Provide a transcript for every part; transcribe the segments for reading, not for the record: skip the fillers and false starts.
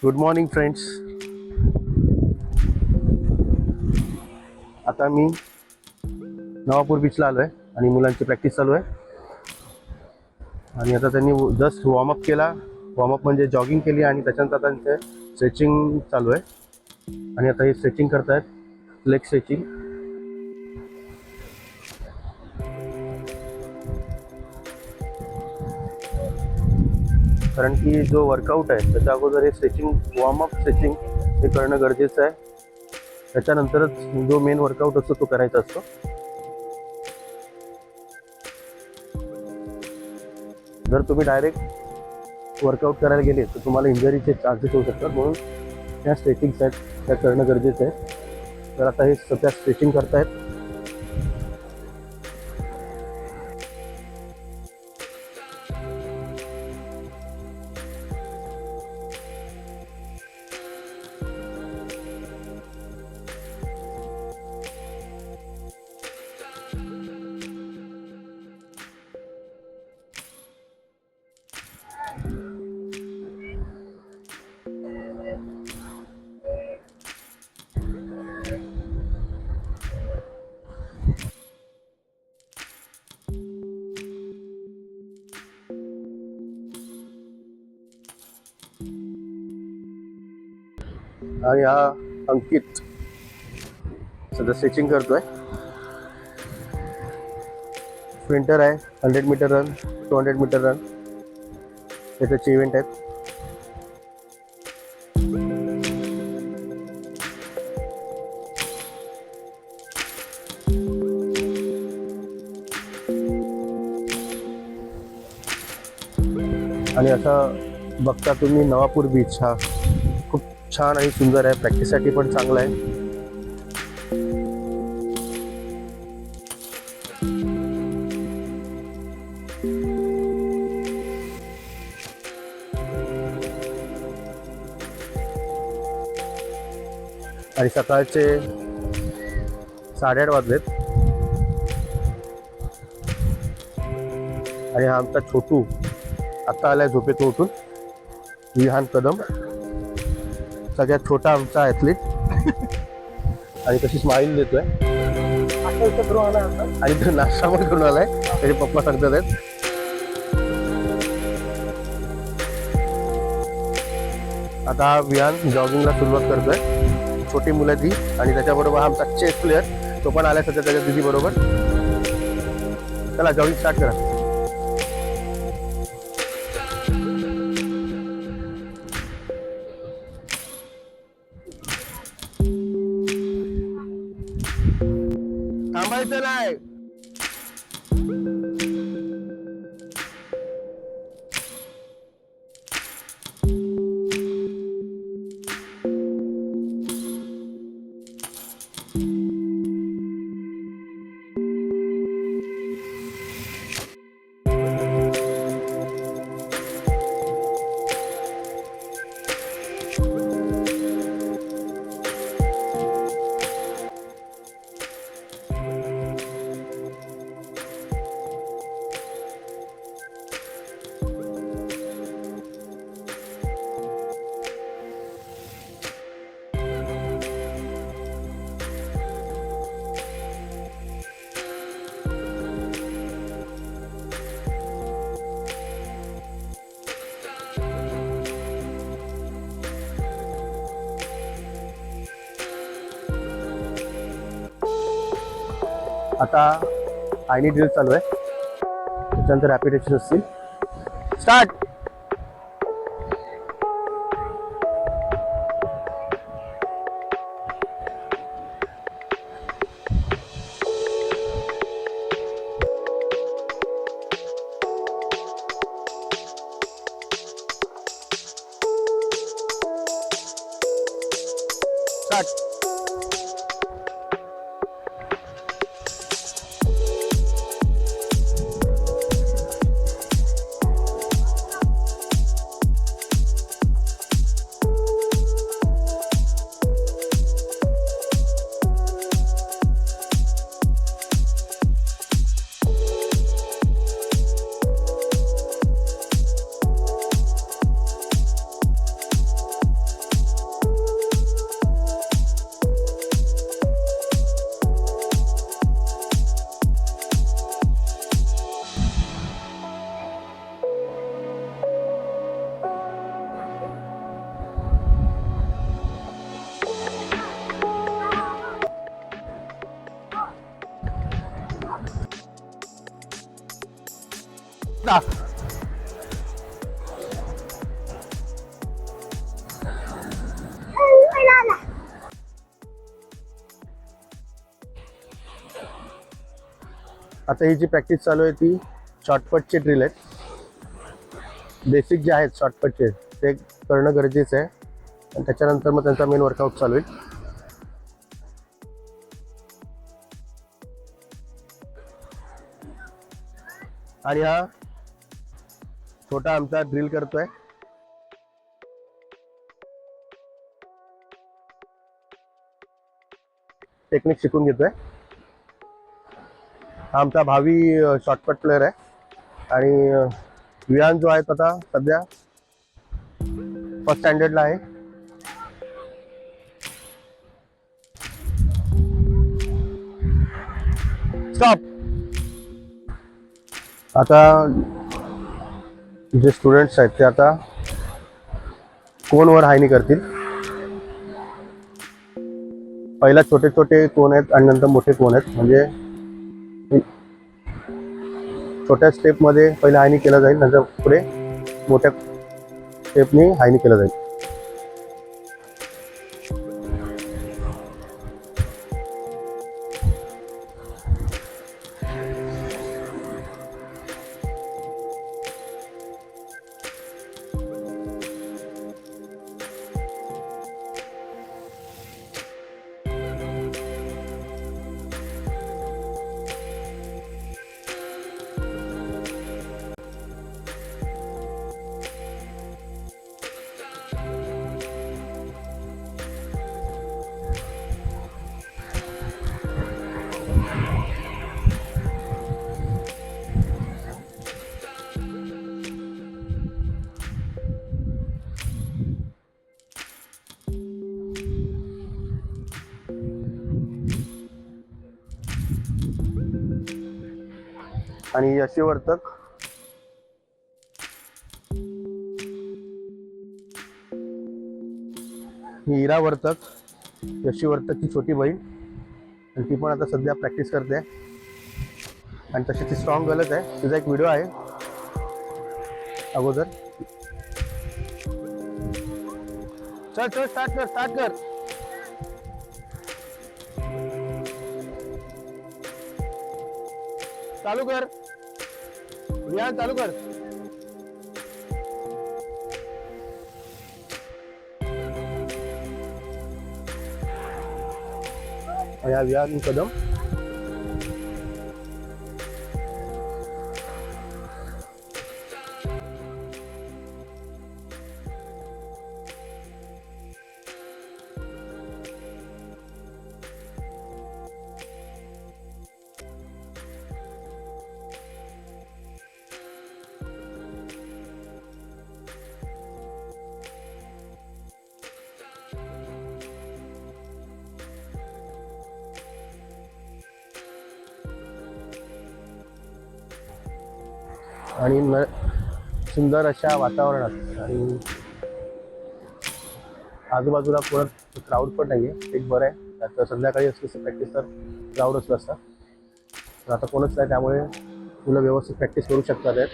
Good morning friends. आता मी नवापूर बीचला आलो आहे आणि मुलांची प्रॅक्टिस चालू आहे. आणि आता त्यांनी जस्ट वॉर्मअप केला. वॉर्मअप म्हणजे जॉगिंग केली आणि त्याच्यानंतर त्यांचे स्ट्रेचिंग चालू आहे. आणि आता हे स्ट्रेचिंग करतायत, लेग स्ट्रेचिंग. कारण की जो वर्कआउट आहे त्याच्या अगोदर हे स्ट्रेचिंग, वॉर्मअप स्ट्रेचिंग हे करणं गरजेचं आहे. त्याच्यानंतरच जो मेन वर्कआउट असतो तो करायचा असतो. जर तुम्ही डायरेक्ट वर्कआउट करायला गेले तर तुम्हाला इंजरीचे चान्सेस होऊ शकतात. म्हणून त्या स्ट्रेचिंग्स आहेत त्या करणं गरजेचं आहे. तर आता हे सध्या स्ट्रेचिंग करतायत. आणि हा अंकित सध्या स्ट्रेचिंग करतोय. स्प्रिंटर आहे. 100 मीटर रन, 200 मीटर रन हे त्याचे इव्हेंट आहेत. आणि असं बघता तुम्ही नवापूर बीच हा खूप छान आणि सुंदर आहे. प्रॅक्टिससाठी पण चांगला आहे. आणि सकाळचे 8:30 वाजलेत. आणि हा आमचा छोटू आत्ता आलाय झोपेतून उठून. विहान कदम सगळ्यात छोटा आमचा ॲथलीट. आणि तशी स्माईल देतोय. आणि तो नाश्ता पण करून आलाय. त्याचे पप्पा सांगतात आहेत. आता हा विहान जॉगिंगला सुरुवात करतोय. छोटी मुलं ती. आणि त्याच्याबरोबर हा आमचा चेस प्लेअर तो पण आलाय सध्या त्याच्या दिदी बरोबर. चला जॉगिंग स्टार्ट करा. थांबायचं नाही. आता आयनी ड्रिल चालू आहे. त्याच्यानंतर रॅपिड असतील. स्टार्ट. स्टार्ट. दा. आता ही जी प्रॅक्टिस चालू आहे ती शॉर्टपटचे ड्रिल आहेत. बेसिक जे आहेत शॉर्टपटचे ते करणं गरजेचं आहे आणि त्याच्यानंतर मग त्यांचा मेन वर्कआउट चालू होईल. आणि हा छोटा आमचा ड्रिल करतोय. टेक्निक शिकून घेतोय. हा आमचा भावी शॉर्टकट प्लेअर आहे आणि विहान जो आहे तो आता सध्या फर्स्ट स्टँडर्डला आहे. स्टॉप. आता जे स्टुडंट्स आहेत ते आता कोनवर हायनी करतील. पहिला छोटे छोटे कोन आहेत आणि नंतर मोठे कोन आहेत. म्हणजे छोट्या स्टेपमध्ये पहिला हायनी केला जाईल, नंतर पुढे मोठ्या स्टेपनी हायनी केलं जाईल. आणि यशीवर्तक ही इरावर्तक, यशीवर्तक ही छोटी बहीण आणि ती पण आता सध्या प्रॅक्टिस करते आणि तशी ती स्ट्रॉंग गर्लच आहे. तिचा एक व्हिडिओ आहे अगोदर. चल चल स्टार्ट कर, स्टार्ट कर. चालू कर विहान, चालू कर. या विहान कदम. आणि सुंदर अशा वातावरणात आणि आजूबाजूला कोणत क्राऊड पण नाही आहे, एक बरं आहे. त्यात संध्याकाळी असली प्रॅक्टिस तर क्राऊड असलं असतं, तर आता कोणच नाही, त्यामुळे मुलं व्यवस्थित प्रॅक्टिस करू शकतात आहेत.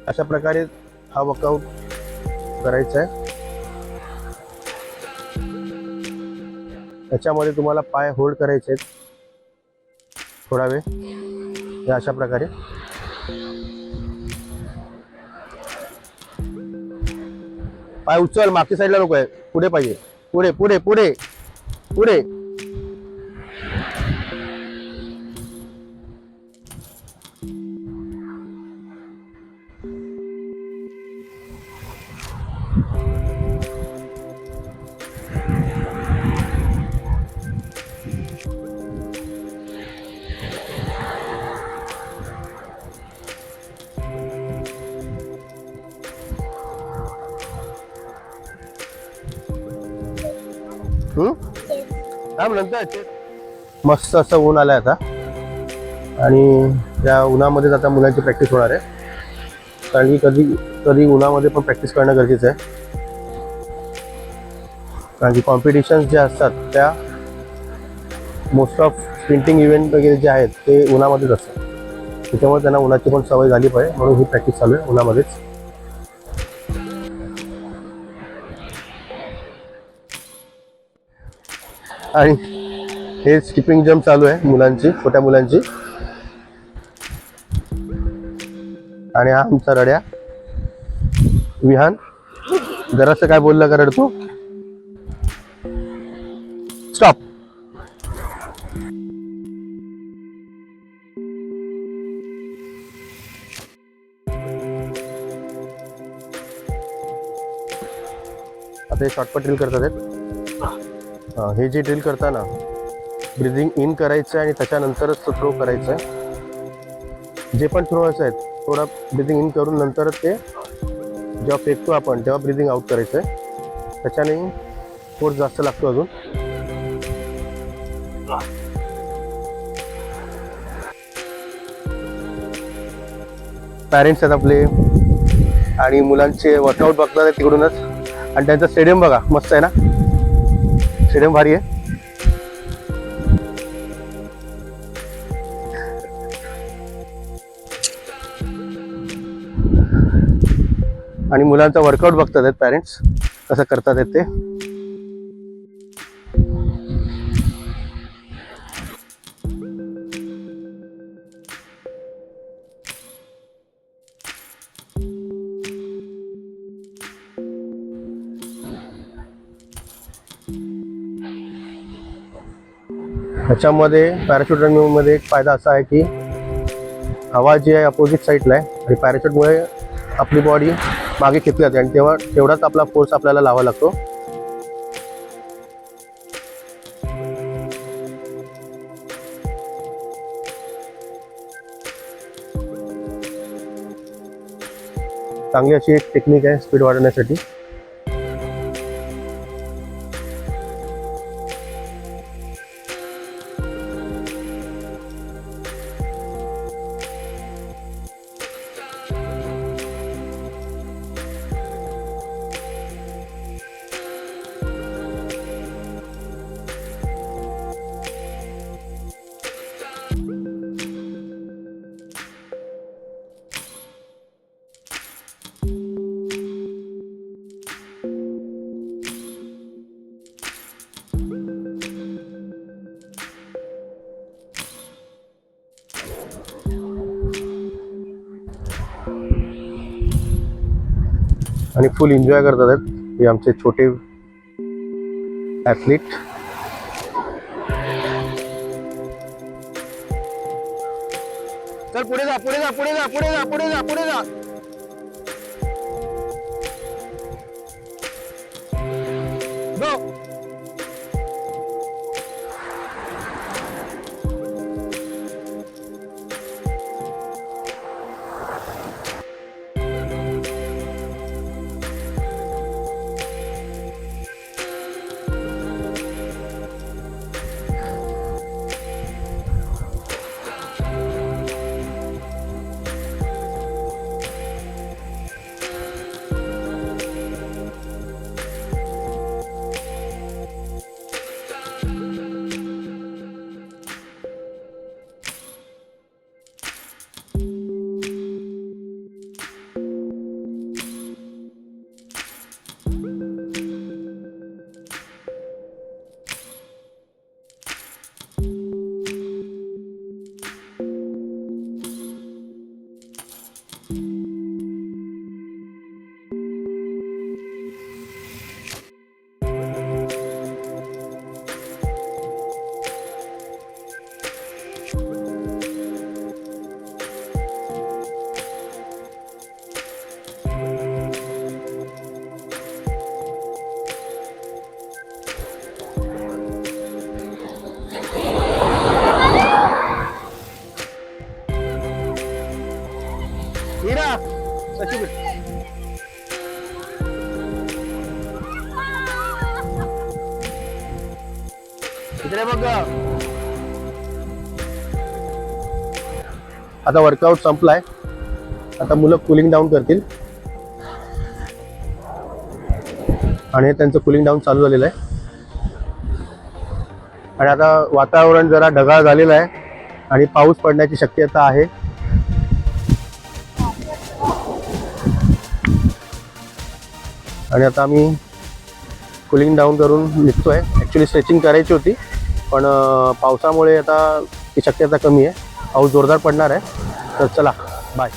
अशा प्रकारे हा वर्कआउट करायचा आहे. त्याच्यामध्ये तुम्हाला पाय होल्ड करायचे आहेत थोडा वेळ, हे अशा प्रकारे. पाय उचल, मागच्या साईडला नको आहे, पुढे पाहिजे, पुढे पुढे पुढे पुढे. हा नंतर मस्त असं ऊन आलंय आता आणि त्या उन्हामध्येच आता मुलांची प्रॅक्टिस होणार आहे. कारण की कधी कधी उन्हामध्ये पण प्रॅक्टिस करणं गरजेचं आहे. कारण की कॉम्पिटिशन्स जे असतात त्या मोस्ट ऑफ स्प्रिंटिंग इव्हेंट वगैरे जे आहेत ते उन्हामध्येच असतात. त्याच्यामुळे त्यांना उन्हाची पण सवय झाली पाहिजे म्हणून ही प्रॅक्टिस चालू आहे उन्हामध्येच. आणि हे स्किपिंग जम्प चालू आहे मुलांची, छोट्या मुलांची. आणि हा आमचा रड्या विहान. जरासं काय बोललं का रडतो. स्टॉप. आता हे शॉर्टकट ड्रिल करतात आहेत. हे जे ड्रिल करताना ब्रिदिंग इन करायचं आहे आणि त्याच्यानंतरच तो थ्रो करायचं आहे. जे पण थ्रोअर्स आहेत थोडा ब्रिदिंग इन करून नंतरच ते जेव्हा फेकतो आपण तेव्हा ब्रिदिंग आउट करायचं आहे. त्याच्याने फोर्स जास्त लागतो अजून. पॅरेंट्स आहेत आपले आणि मुलांचे वर्कआउट बघतात तिकडूनच. आणि त्यांचं स्टेडियम बघा मस्त आहे ना, स्टेडियम भारी आहे. आणि मुलांचा वर्कआउट बघतात आहेत पॅरेंट्स कसं करतात आहेत ते. ह्याच्यामध्ये पॅराशूट रनिंगमध्ये एक फायदा असा आहे की हवा जी आहे अपोजिट साईडला आहे आणि पॅराशूटमुळे आपली बॉडी मागे खेचली जाते आणि तेवढाच आपला फोर्स आपल्याला लावावा लागतो. चांगली अशी एक टेक्निक आहे स्पीड वाढवण्यासाठी. आणि फुल एन्जॉय करतात आहेत हे आमचे छोटे ॲथलीट. चल पुढे जा पुढे जा पुढे जा पुढे जा पुढे जा पुढे जा. गो. इकडे बघ. आता वर्कआउट संपलाय. आता मुलं कुलिंग डाऊन करतील आणि त्यांचं कुलिंग डाऊन चालू झालेलं आहे. आणि आता वातावरण जरा ढगाळ झालेलं आहे आणि पाऊस पडण्याची शक्यता आहे. आणि आता आम्ही कुलिंग डाऊन करून निघतोय. ॲक्च्युली स्ट्रेचिंग करायची होती पण पावसामुळे आता ती शक्यता कमी आहे. पाऊस जोरदार पडणार आहे. तर चला बाय.